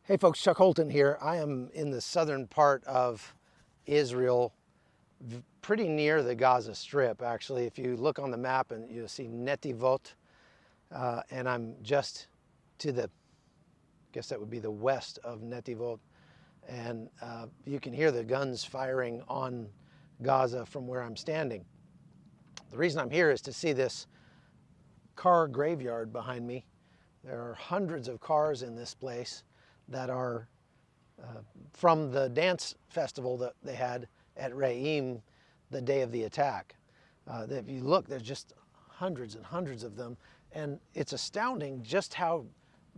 Hey folks, Chuck Holton here. I am in the southern part of Israel, pretty near the Gaza Strip, actually. If you look on the map and you'll see Netivot, and I'm just to the, I guess that would be the west of Netivot, and you can hear the guns firing on Gaza from where I'm standing. The reason I'm here is to see this car graveyard behind me. There are hundreds of cars in this place that are from the dance festival that they had at Re'im the day of the attack. If you look, there's just hundreds and hundreds of them, and it's astounding just how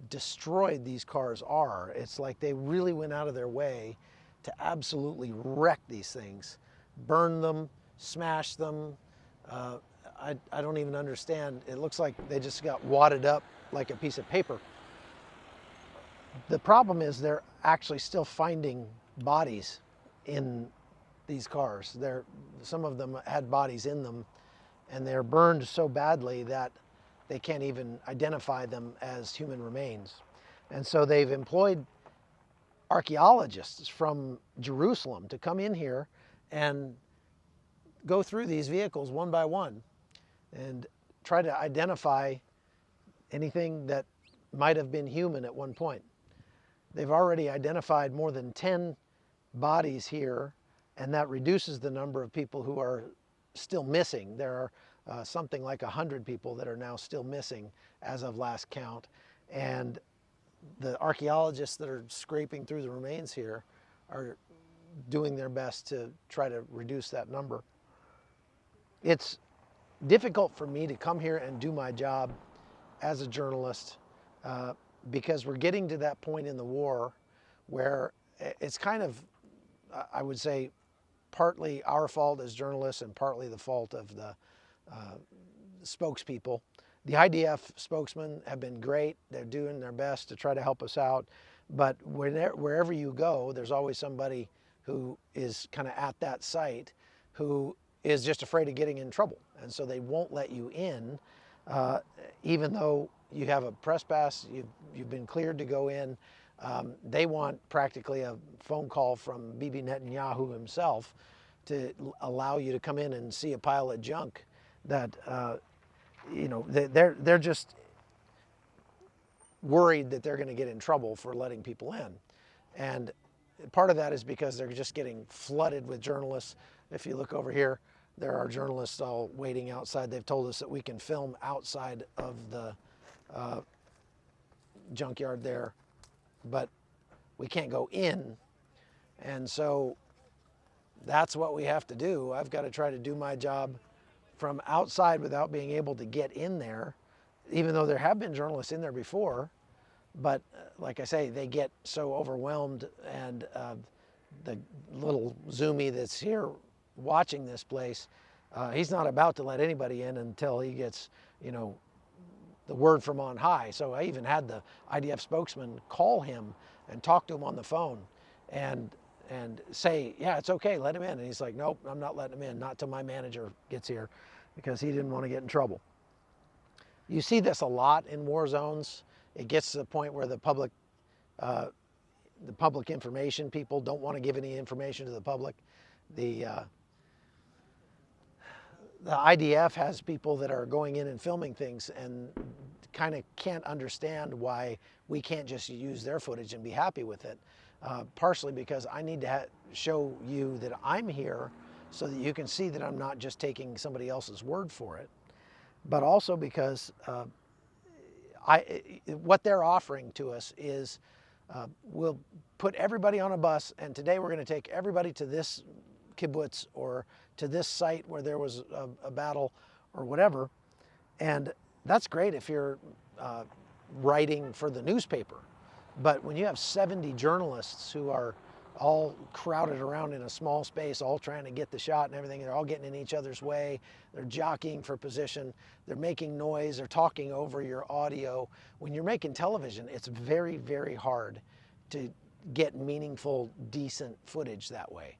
destroyed these cars are. It's like they really went out of their way to absolutely wreck these things, burn them, smash them. I don't even understand. It looks like they just got wadded up like a piece of paper. The problem is they're actually still finding bodies in these cars. Some of them had bodies in them, and they're burned so badly that they can't even identify them as human remains. And so they've employed archeologists from Jerusalem to come in here and go through these vehicles one by one and try to identify anything that might have been human at one point. They've already identified more than 10 bodies here, and that reduces the number of people who are still missing. There are something like 100 people that are now still missing as of last count. And the archeologists that are scraping through the remains here are doing their best to try to reduce that number. It's difficult for me to come here and do my job as a journalist because we're getting to that point in the war where it's kind of, I would say, partly our fault as journalists and partly the fault of the spokespeople. The IDF spokesmen have been great. They're doing their best to try to help us out. But wherever you go, there's always somebody who is kind of at that site who is just afraid of getting in trouble. And so they won't let you in, even though you have a press pass, you've been cleared to go in. They want practically a phone call from Bibi Netanyahu himself to allow you to come in and see a pile of junk that, they're just worried that they're going to get in trouble for letting people in. And part of that is because they're just getting flooded with journalists. If you look over here, there are journalists all waiting outside. They've told us that we can film outside of the junkyard there, but we can't go in. And so that's what we have to do. I've got to try to do my job from outside without being able to get in there, even though there have been journalists in there before. But like I say, they get so overwhelmed, and the little Zoomy that's here watching this place, he's not about to let anybody in until he gets, the word from on high. So I even had the IDF spokesman call him and talk to him on the phone and say, yeah, it's okay, let him in. And he's like, nope, I'm not letting him in, not till my manager gets here, because he didn't want to get in trouble. You see this a lot in war zones. It gets to the point where the public information people don't want to give any information to the public. The IDF has people that are going in and filming things and kind of can't understand why we can't just use their footage and be happy with it. Partially because I need to show you that I'm here so that you can see that I'm not just taking somebody else's word for it, but also because what they're offering to us is we'll put everybody on a bus, and today we're going to take everybody to this kibbutz or to this site where there was a battle or whatever. And that's great if you're writing for the newspaper. But when you have 70 journalists who are all crowded around in a small space, all trying to get the shot and everything, they're all getting in each other's way, they're jockeying for position, they're making noise, they're talking over your audio. When you're making television, it's very, very hard to get meaningful, decent footage that way.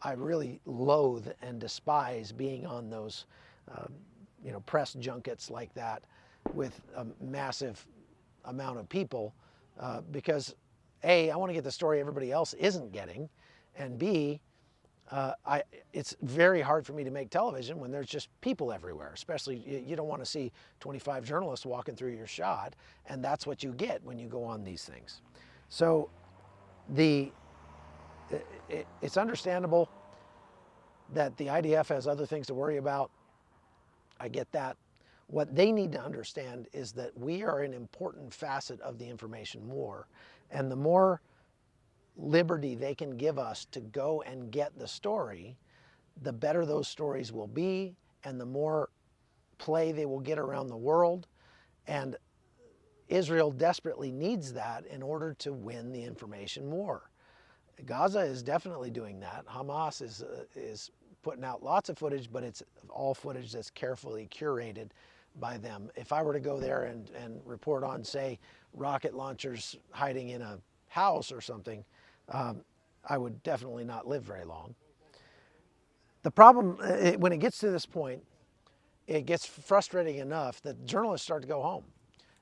I really loathe and despise being on those, press junkets like that with a massive amount of people because A, I want to get the story everybody else isn't getting, and B, it's very hard for me to make television when there's just people everywhere, especially you don't want to see 25 journalists walking through your shot, and that's what you get when you go on these things. So it's understandable that the IDF has other things to worry about. I get that. What they need to understand is that we are an important facet of the information war, and the more liberty they can give us to go and get the story, the better those stories will be, and the more play they will get around the world. And Israel desperately needs that in order to win the information war. Gaza is definitely doing that. Hamas is putting out lots of footage, but it's all footage that's carefully curated by them. If I were to go there and report on, say, rocket launchers hiding in a house or something, I would definitely not live very long. The problem, when it gets to this point, it gets frustrating enough that journalists start to go home.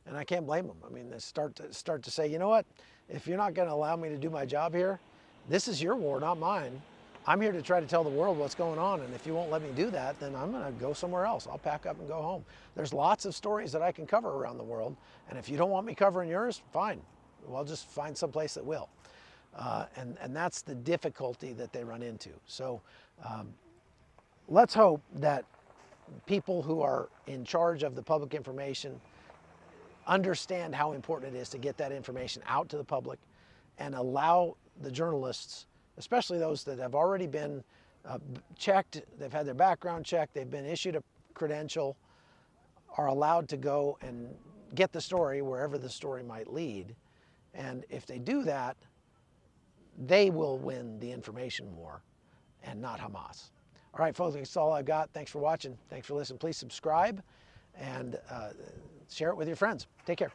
And I can't blame them. I mean, they start to say, you know what, if you're not going to allow me to do my job here, this is your war, not mine. I'm here to try to tell the world what's going on, and if you won't let me do that, then I'm going to go somewhere else. I'll pack up and go home. There's lots of stories that I can cover around the world, and if you don't want me covering yours, fine. Well, I'll just find someplace that will. And that's the difficulty that they run into. So let's hope that people who are in charge of the public information understand how important it is to get that information out to the public and allow the journalists, especially those that have already been checked, they've had their background checked, they've been issued a credential, are allowed to go and get the story wherever the story might lead. And if they do that, they will win the information war and not Hamas. All right, folks, that's all I've got. Thanks for watching. Thanks for listening. Please subscribe and share it with your friends. Take care.